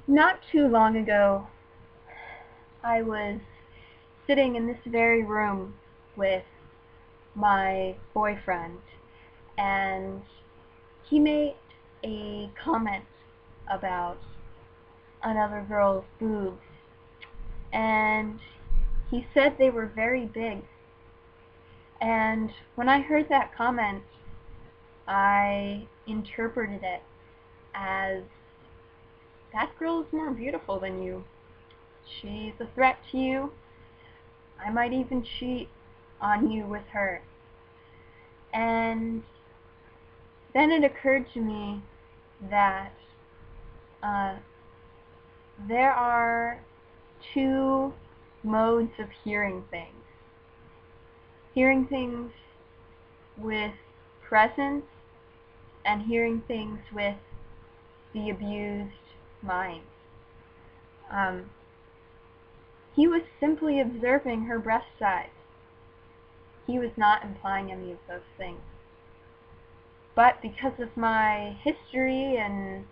Not too long ago, I was sitting in this very room with my boyfriend, and he made a comment about another girl's boobs, and he said they were very big. And when I heard that comment, I interpreted it as, that girl is more beautiful than you. She's a threat to you. I might even cheat on you with her. And then it occurred to me that there are two modes of hearing things. Hearing things with presence and hearing things with the abused mind. He was simply observing her breast size. He was not implying any of those things. But because of my history and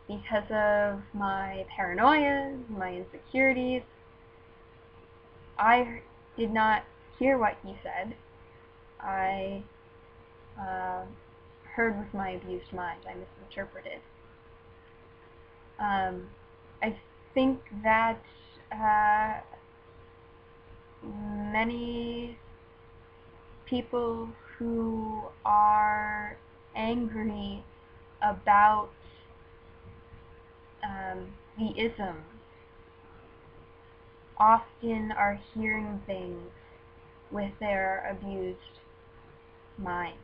because of my paranoia, my insecurities, I did not hear what he said. I heard with my abused mind. I misinterpreted. I think that many people who are angry about the isms often are hearing things with their abused minds.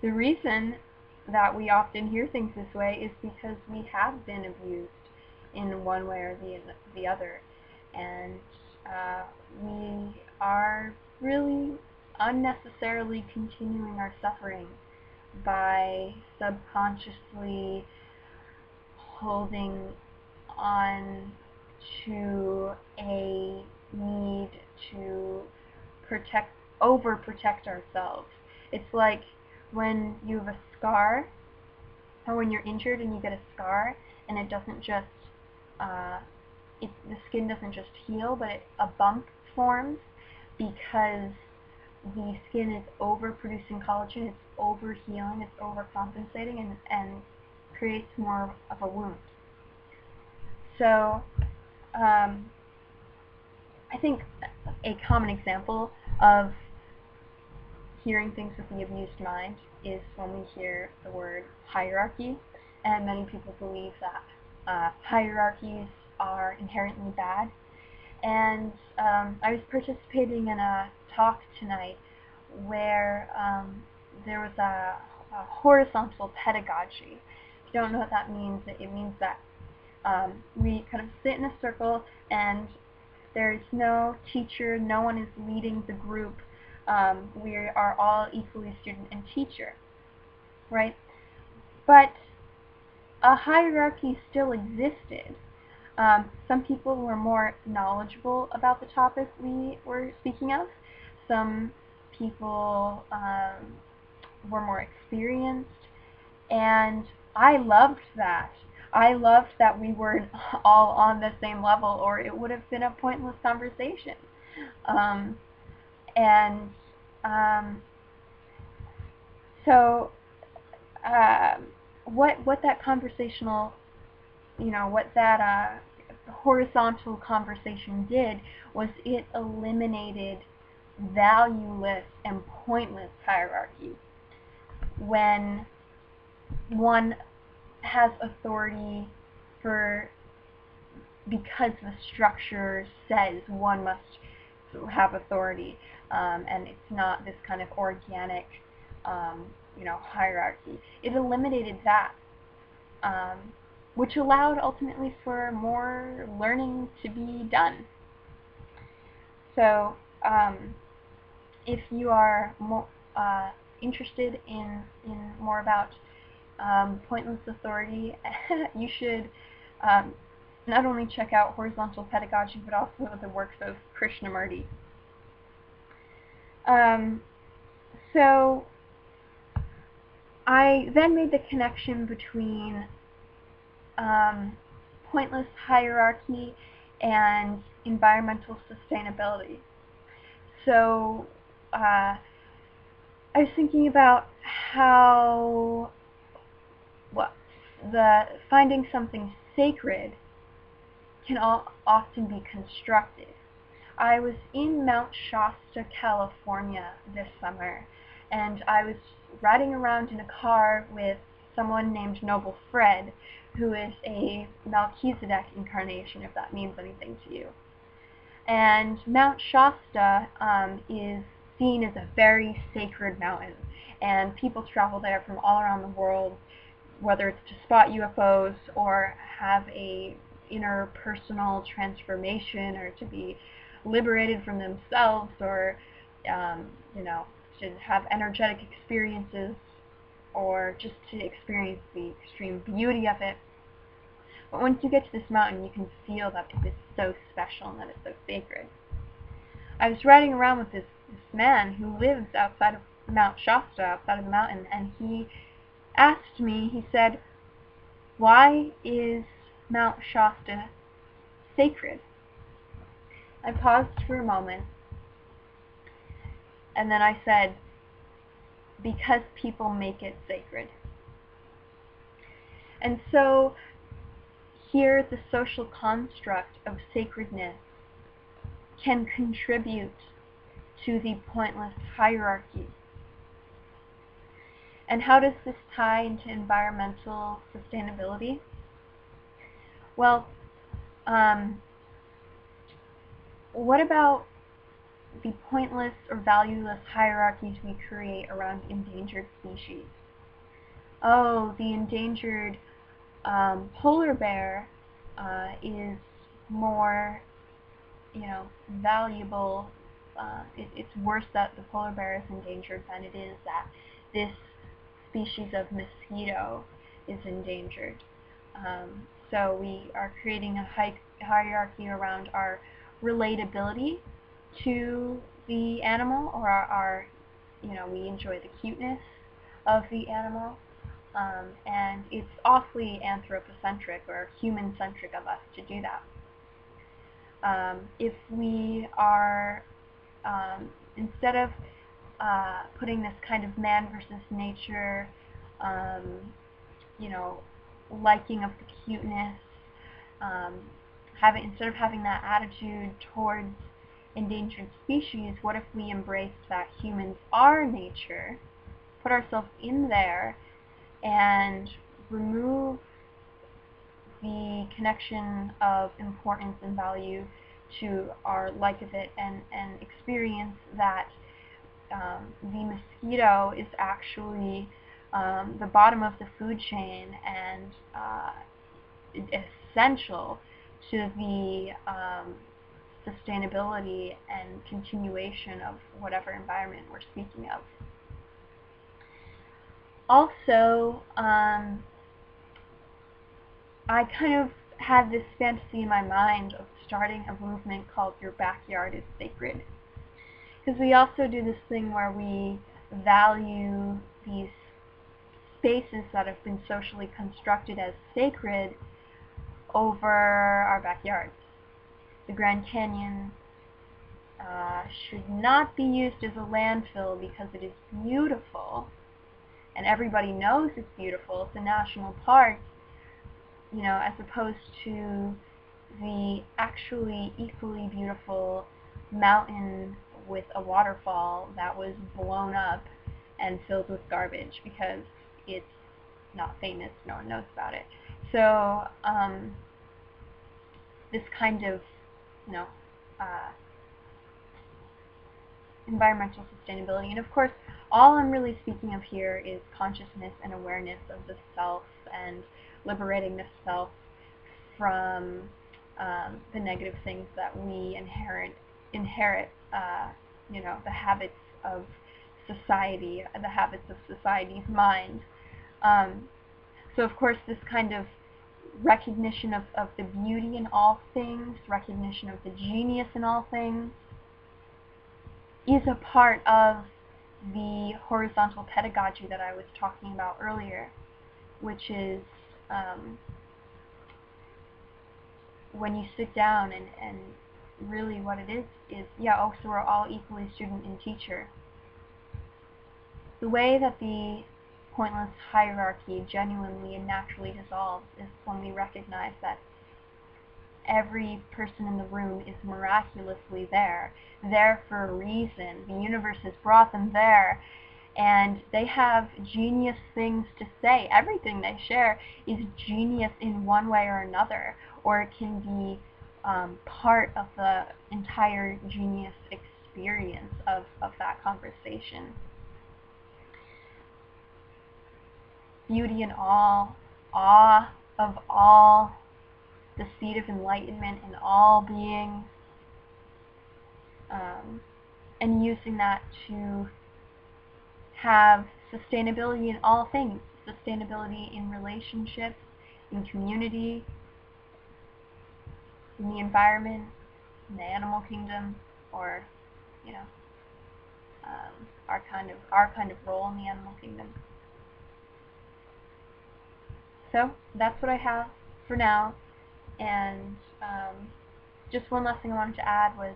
The reason that we often hear things this way is because we have been abused in one way or the other, and we are really unnecessarily continuing our suffering by subconsciously holding on to a need to overprotect ourselves. It's like when you have a scar, or when you're injured and you get a scar, and it doesn't just, the skin doesn't just heal, but a bump forms because the skin is overproducing collagen, it's overhealing, it's overcompensating, and creates more of a wound. So, I think a common example of hearing things with the abused mind is when we hear the word hierarchy, and many people believe that hierarchies are inherently bad. And I was participating in a talk tonight where there was a horizontal pedagogy. If you don't know what that means, it means that we kind of sit in a circle and there's no teacher, no one is leading the group. We are all equally student and teacher, right? But a hierarchy still existed. Some people were more knowledgeable about the topic we were speaking of. Some people were more experienced, and I loved that. I loved that we weren't all on the same level, or it would have been a pointless conversation. So what that conversational, what that horizontal conversation did was it eliminated valueless and pointless hierarchy. When one has authority because the structure says one must have authority, and it's not this kind of organic hierarchy. It eliminated that, which allowed ultimately for more learning to be done. So if you are more interested in more about pointless authority, you should not only check out horizontal pedagogy, but also the works of Krishnamurti. So I then made the connection between pointless hierarchy and environmental sustainability. So I was thinking about how finding something sacred can often be constructed. I was in Mount Shasta, California this summer, and I was riding around in a car with someone named Noble Fred, who is a Melchizedek incarnation, if that means anything to you. And Mount Shasta is seen as a very sacred mountain, and people travel there from all around the world, whether it's to spot UFOs or have a interpersonal transformation, or to be liberated from themselves, or to have energetic experiences, or just to experience the extreme beauty of it. But once you get to this mountain, you can feel that it is so special and that it's so sacred. I was riding around with this man who lives outside of Mount Shasta, outside of the mountain, and he asked me, he said, "Why is Mount Shasta sacred?" I paused for a moment, and then I said, "Because people make it sacred." And so here the social construct of sacredness can contribute to the pointless hierarchy. And how does this tie into environmental sustainability? Well, what about the pointless or valueless hierarchies we create around endangered species? Oh, the endangered polar bear is more, valuable. It's worse that the polar bear is endangered than it is that this species of mosquito is endangered. So we are creating a hierarchy around our relatability to the animal, or our we enjoy the cuteness of the animal, and it's awfully anthropocentric or human-centric of us to do that. If we are, instead of putting this kind of man versus nature, liking of the cuteness, instead of having that attitude towards endangered species, what if we embraced that humans are nature, put ourselves in there, and remove the connection of importance and value to our like of it, and experience that the mosquito is actually the bottom of the food chain and essential to the sustainability and continuation of whatever environment we're speaking of. Also, I kind of had this fantasy in my mind of starting a movement called Your Backyard is Sacred. Because we also do this thing where we value these spaces that have been socially constructed as sacred over our backyards. The Grand Canyon should not be used as a landfill because it is beautiful, and everybody knows it's beautiful. It's a national park, as opposed to the actually equally beautiful mountain with a waterfall that was blown up and filled with garbage because it's not famous, no one knows about it. So this kind of environmental sustainability, and of course all I'm really speaking of here is consciousness and awareness of the self, and liberating the self from the negative things that we inherit, the habits of society, the habits of society's mind. So of course this kind of recognition of the beauty in all things, recognition of the genius in all things, is a part of the horizontal pedagogy that I was talking about earlier, which is when you sit down and really what it is, yeah, oh, so we're all equally student and teacher. The way that the pointless hierarchy genuinely and naturally dissolves is when we recognize that every person in the room is miraculously there for a reason. The universe has brought them there, and they have genius things to say. Everything they share is genius in one way or another, or it can be part of the entire genius experience of that conversation. Beauty in all, awe of all, the seed of enlightenment in all beings, and using that to have sustainability in all things, sustainability in relationships, in community, in the environment, in the animal kingdom, or, you know, our kind of role in the animal kingdom. So that's what I have for now. And just one last thing I wanted to add was,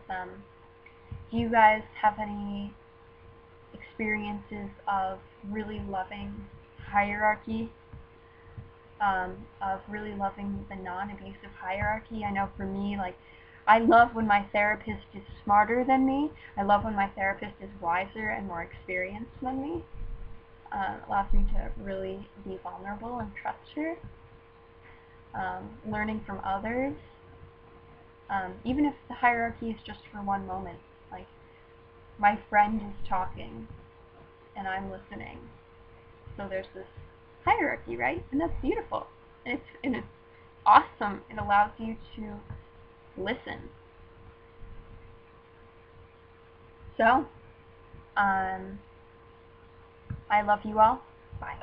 do you guys have any experiences of really loving hierarchy, of really loving the non-abusive hierarchy? I know for me, like, I love when my therapist is smarter than me. I love when my therapist is wiser and more experienced than me. It allows me to really be vulnerable and trust her. Learning from others, even if the hierarchy is just for one moment. Like, my friend is talking and I'm listening, so there's this hierarchy, right? And that's beautiful, and it's awesome. It allows you to listen. So I love you all. Bye.